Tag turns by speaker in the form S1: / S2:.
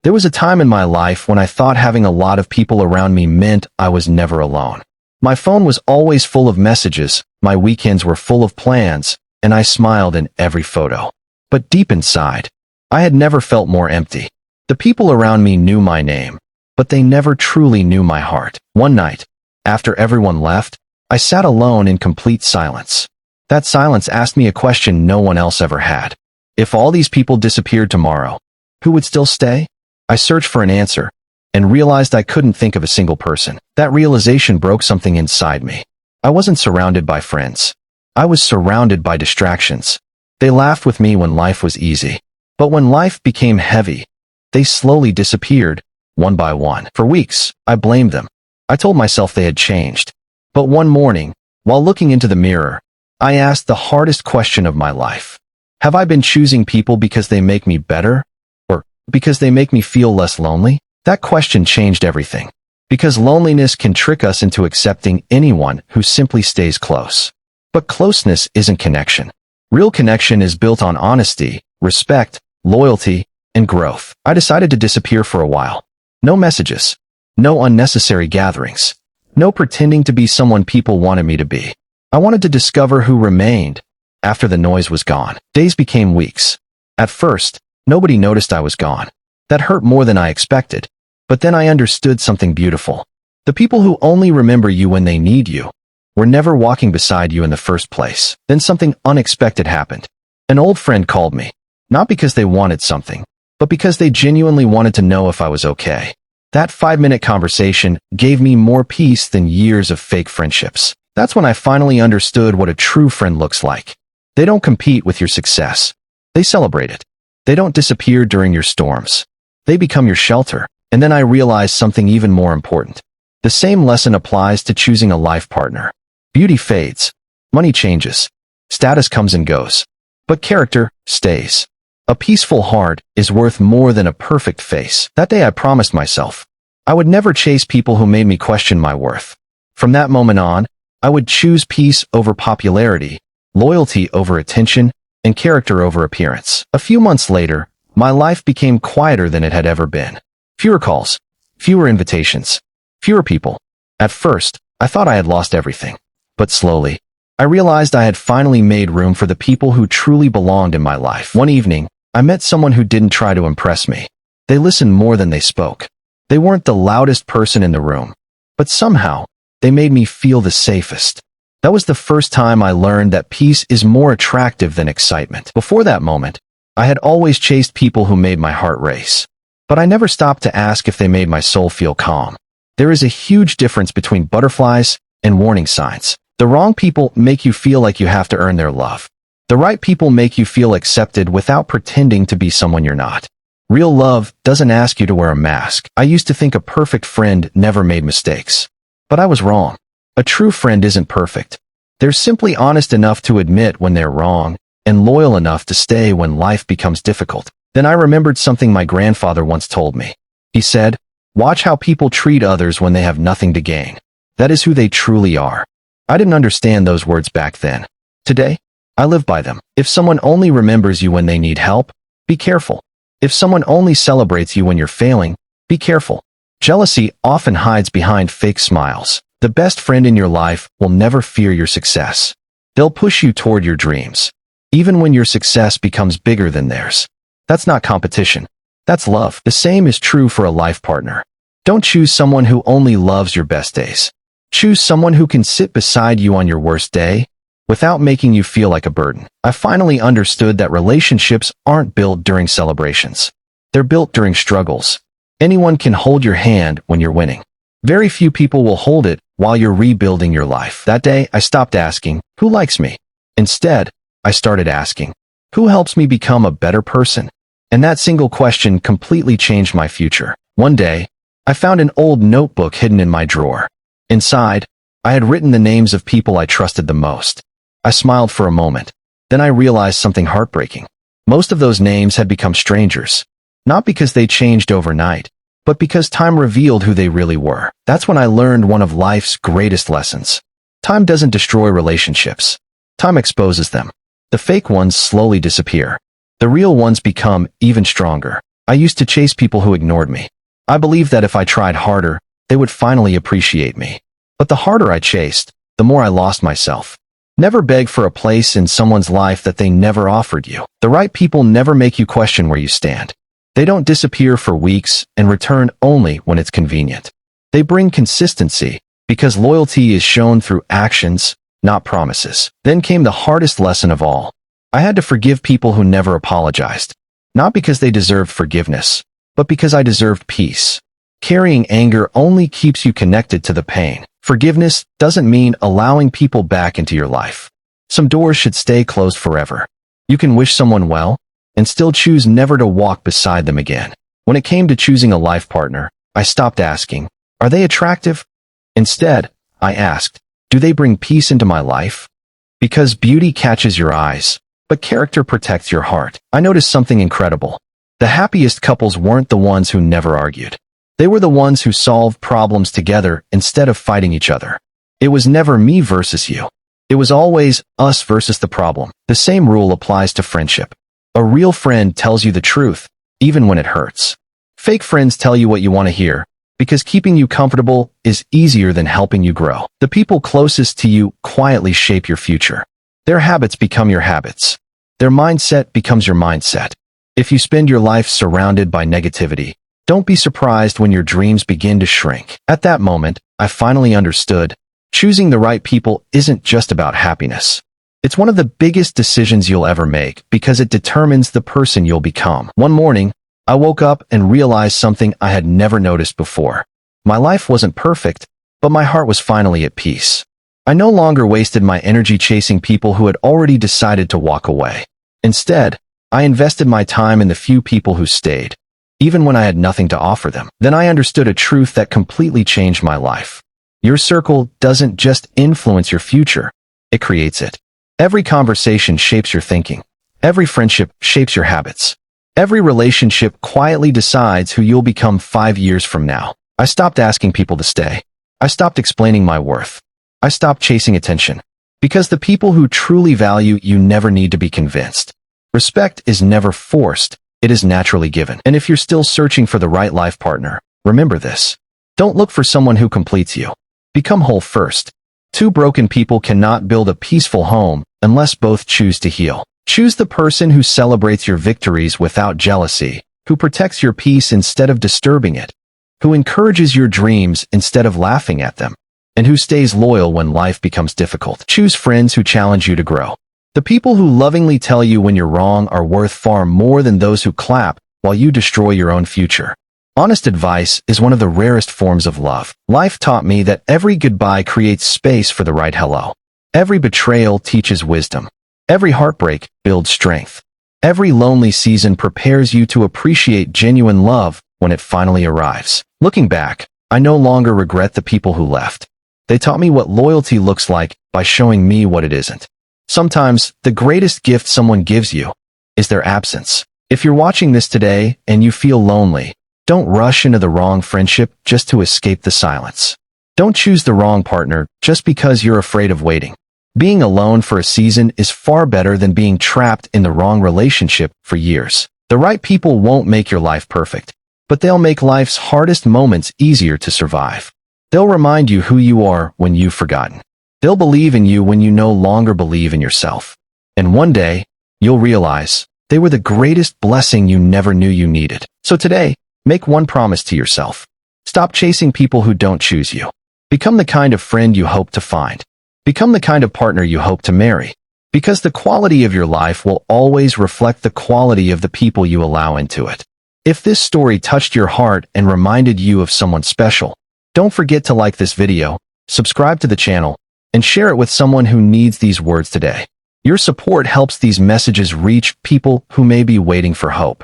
S1: There was a time in my life when I thought having a lot of people around me meant I was never alone. My phone was always full of messages, my weekends were full of plans, and I smiled in every photo. But deep inside, I had never felt more empty. The people around me knew my name, but they never truly knew my heart. One night, after everyone left, I sat alone in complete silence. That silence asked me a question no one else ever had. If all these people disappeared tomorrow, who would still stay? I searched for an answer, and realized I couldn't think of a single person. That realization broke something inside me. I wasn't surrounded by friends. I was surrounded by distractions. They laughed with me when life was easy. But when life became heavy, they slowly disappeared, one by one. For weeks, I blamed them. I told myself they had changed. But one morning, while looking into the mirror, I asked the hardest question of my life. Have I been choosing people because they make me better? Or because they make me feel less lonely? That question changed everything. Because loneliness can trick us into accepting anyone who simply stays close. But closeness isn't connection. Real connection is built on honesty, respect, loyalty, and growth. I decided to disappear for a while. No messages. No unnecessary gatherings. No pretending to be someone people wanted me to be. I wanted to discover who remained after the noise was gone. Days became weeks. At first, nobody noticed I was gone. That hurt more than I expected. But then I understood something beautiful. The people who only remember you when they need you were never walking beside you in the first place. Then something unexpected happened. An old friend called me, not because they wanted something, but because they genuinely wanted to know if I was okay. That 5-minute conversation gave me more peace than years of fake friendships. That's when I finally understood what a true friend looks like. They don't compete with your success. They celebrate it. They don't disappear during your storms. They become your shelter. And then I realized something even more important. The same lesson applies to choosing a life partner. Beauty fades. Money changes. Status comes and goes. But character stays. A peaceful heart is worth more than a perfect face. That day I promised myself I would never chase people who made me question my worth. From that moment on, I would choose peace over popularity, loyalty over attention, and character over appearance. A few months later, my life became quieter than it had ever been. Fewer calls, fewer invitations, fewer people. At first, I thought I had lost everything. But slowly, I realized I had finally made room for the people who truly belonged in my life. One evening, I met someone who didn't try to impress me. They listened more than they spoke. They weren't the loudest person in the room, but somehow, they made me feel the safest. That was the first time I learned that peace is more attractive than excitement. Before that moment, I had always chased people who made my heart race. But I never stopped to ask if they made my soul feel calm. There is a huge difference between butterflies and warning signs. The wrong people make you feel like you have to earn their love. The right people make you feel accepted without pretending to be someone you're not. Real love doesn't ask you to wear a mask. I used to think a perfect friend never made mistakes. But I was wrong. A true friend isn't perfect. They're simply honest enough to admit when they're wrong, and loyal enough to stay when life becomes difficult. Then I remembered something my grandfather once told me. He said, "Watch how people treat others when they have nothing to gain. That is who they truly are." I didn't understand those words back then. Today, I live by them. If someone only remembers you when they need help, be careful. If someone only celebrates you when you're failing, be careful. Jealousy often hides behind fake smiles. The best friend in your life will never fear your success. They'll push you toward your dreams, even when your success becomes bigger than theirs. That's not competition. That's love. The same is true for a life partner. Don't choose someone who only loves your best days. Choose someone who can sit beside you on your worst day without making you feel like a burden. I finally understood that relationships aren't built during celebrations. They're built during struggles. Anyone can hold your hand when you're winning. Very few people will hold it while you're rebuilding your life. That day, I stopped asking, "Who likes me?" Instead, I started asking, "Who helps me become a better person?" And that single question completely changed my future. One day, I found an old notebook hidden in my drawer. Inside, I had written the names of people I trusted the most. I smiled for a moment. Then I realized something heartbreaking. Most of those names had become strangers. Not because they changed overnight, but because time revealed who they really were. That's when I learned one of life's greatest lessons. Time doesn't destroy relationships. Time exposes them. The fake ones slowly disappear. The real ones become even stronger. I used to chase people who ignored me. I believed that if I tried harder, they would finally appreciate me. But the harder I chased, the more I lost myself. Never beg for a place in someone's life that they never offered you. The right people never make you question where you stand. They don't disappear for weeks and return only when it's convenient. They bring consistency because loyalty is shown through actions, not promises. Then came the hardest lesson of all. I had to forgive people who never apologized. Not because they deserved forgiveness, but because I deserved peace. Carrying anger only keeps you connected to the pain. Forgiveness doesn't mean allowing people back into your life. Some doors should stay closed forever. You can wish someone well and still choose never to walk beside them again. When it came to choosing a life partner, I stopped asking, are they attractive? Instead, I asked, do they bring peace into my life? Because beauty catches your eyes, but character protects your heart. I noticed something incredible. The happiest couples weren't the ones who never argued. They were the ones who solved problems together instead of fighting each other. It was never me versus you. It was always us versus the problem. The same rule applies to friendship. A real friend tells you the truth, even when it hurts. Fake friends tell you what you want to hear, because keeping you comfortable is easier than helping you grow. The people closest to you quietly shape your future. Their habits become your habits. Their mindset becomes your mindset. If you spend your life surrounded by negativity, don't be surprised when your dreams begin to shrink. At that moment, I finally understood. Choosing the right people isn't just about happiness. It's one of the biggest decisions you'll ever make because it determines the person you'll become. One morning, I woke up and realized something I had never noticed before. My life wasn't perfect, but my heart was finally at peace. I no longer wasted my energy chasing people who had already decided to walk away. Instead, I invested my time in the few people who stayed, even when I had nothing to offer them. Then I understood a truth that completely changed my life. Your circle doesn't just influence your future, it creates it. Every conversation shapes your thinking. Every friendship shapes your habits. Every relationship quietly decides who you'll become 5 years from now. I stopped asking people to stay. I stopped explaining my worth. I stopped chasing attention. Because the people who truly value you never need to be convinced. Respect is never forced. It is naturally given. And if you're still searching for the right life partner, remember this. Don't look for someone who completes you. Become whole first. Two broken people cannot build a peaceful home unless both choose to heal. Choose the person who celebrates your victories without jealousy, who protects your peace instead of disturbing it, who encourages your dreams instead of laughing at them, and who stays loyal when life becomes difficult. Choose friends who challenge you to grow. The people who lovingly tell you when you're wrong are worth far more than those who clap while you destroy your own future. Honest advice is one of the rarest forms of love. Life taught me that every goodbye creates space for the right hello. Every betrayal teaches wisdom. Every heartbreak builds strength. Every lonely season prepares you to appreciate genuine love when it finally arrives. Looking back, I no longer regret the people who left. They taught me what loyalty looks like by showing me what it isn't. Sometimes, the greatest gift someone gives you is their absence. If you're watching this today and you feel lonely, don't rush into the wrong friendship just to escape the silence. Don't choose the wrong partner just because you're afraid of waiting. Being alone for a season is far better than being trapped in the wrong relationship for years. The right people won't make your life perfect, but they'll make life's hardest moments easier to survive. They'll remind you who you are when you've forgotten. They'll believe in you when you no longer believe in yourself. And one day, you'll realize they were the greatest blessing you never knew you needed. So today, make one promise to yourself. Stop chasing people who don't choose you. Become the kind of friend you hope to find. Become the kind of partner you hope to marry. Because the quality of your life will always reflect the quality of the people you allow into it. If this story touched your heart and reminded you of someone special, don't forget to like this video, subscribe to the channel, and share it with someone who needs these words today. Your support helps these messages reach people who may be waiting for hope.